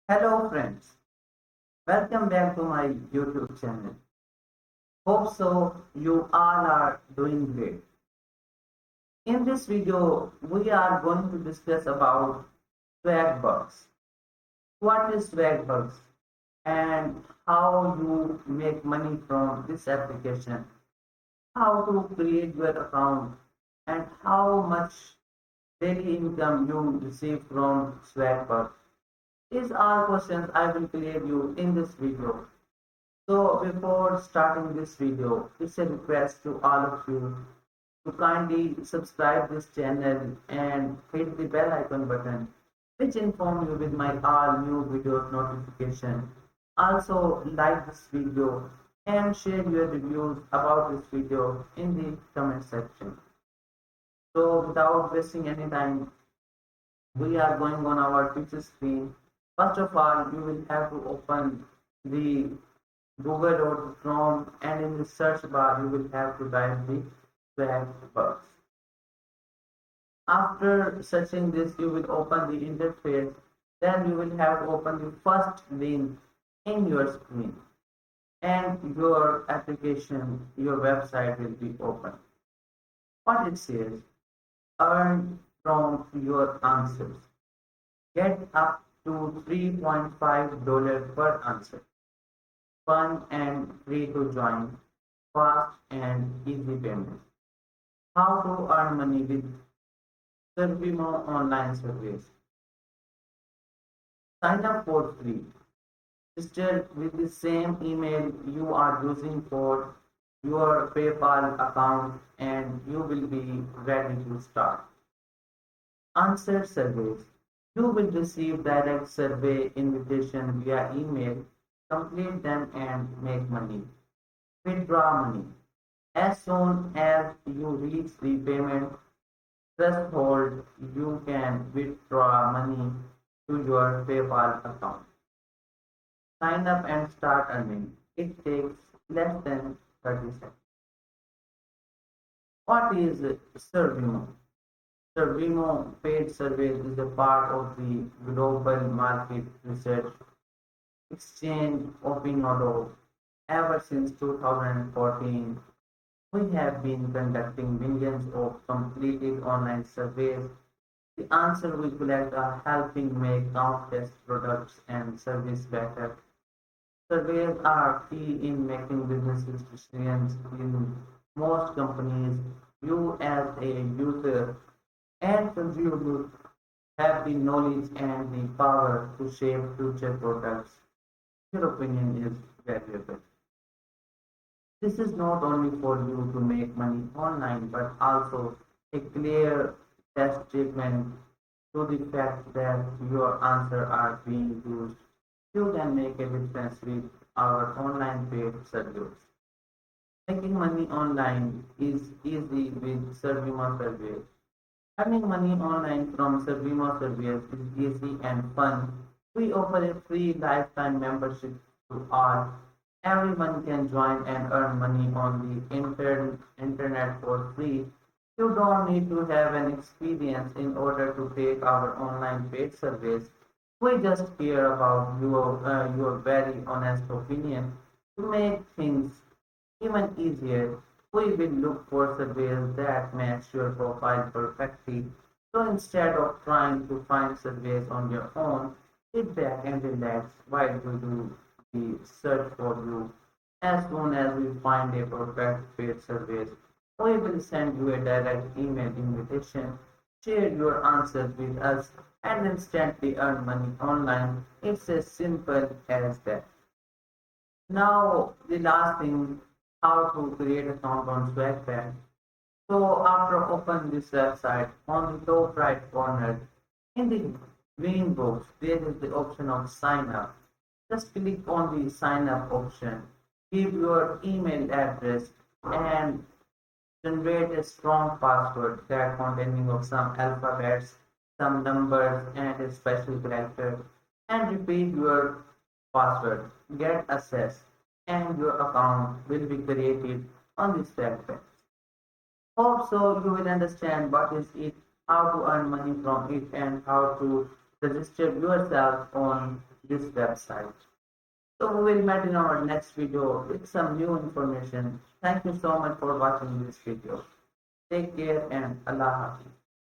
Hello friends, welcome back to my YouTube channel. Hope so you all are doing great. In this video, we are going to discuss about swagbugs. What is swagbugs and how you make money from this application, how to create your account and how much daily income you receive from swagbugs. These are questions I will clear you in this video. So before starting this video, it's a request to all of you to kindly subscribe this channel and hit the bell icon button which inform you with my all new videos notification. Also like this video and share your reviews about this video in the comment section. So without wasting any time, we are going on our picture screen. First of all, you will have to open the Google or Chrome, and in the search bar you will have to type the swagbugs. After searching this, you will open the interface. Then you will have to open the first link in your screen, and your application, your website will be open. What it says: earn from your answers. Get up to $3.5 per answer. Fun and free to join. Fast and easy payments. How to earn money with Servimo online service. Sign up for free. Register with the same email you are using for your PayPal account and you will be ready to start. Answer surveys. You will receive direct survey invitation via email. Complete them and make money. Withdraw money. As soon as you reach the payment threshold, you can withdraw money to your PayPal account. Sign up and start earning. It takes less than 30 seconds. What is Servimo? Servimo paid service is a part of the global market research exchange Opinodo. Ever since 2014, we have been conducting millions of completed online surveys. The answer we collect are helping make countless products and services better. Surveys are key in making business decisions in most companies. You as a user and consumer have the knowledge and the power to shape future products. Your opinion is valuable. This is not only for you to make money online, but also a clear testament to the fact that your answers are being used. You can make a difference with our online paid service. Making money online is easy with Servima Surveys. Earning money online from Servima Surveys is easy and fun. We offer a free lifetime membership to all. Everyone can join and earn money on the internet for free. You don't need to have an experience in order to take our online paid service. We just care about your very honest opinion. To make things even easier, we will look for surveys that match your profile perfectly. So instead of trying to find surveys on your own, sit back and relax while we do the search for you. As soon as we find a perfect paid service, we will send you a direct email invitation. Share your answers with us and instantly earn money online. It's as simple as that. Now, the last thing, how to create account on Swagbugs. So after open this website, on the top right corner, in the green box, there is the option of sign up. Just click on the sign up option, give your email address and generate a strong password that containing of some alphabets, some numbers and a special character and repeat your password. Get access and your account will be created on this website. Hope so you will understand what is it, how to earn money from it and how to register yourself on this website. So we will meet in our next video with some new information. Thank you so much for watching this video. Take care and Allah Hafiz.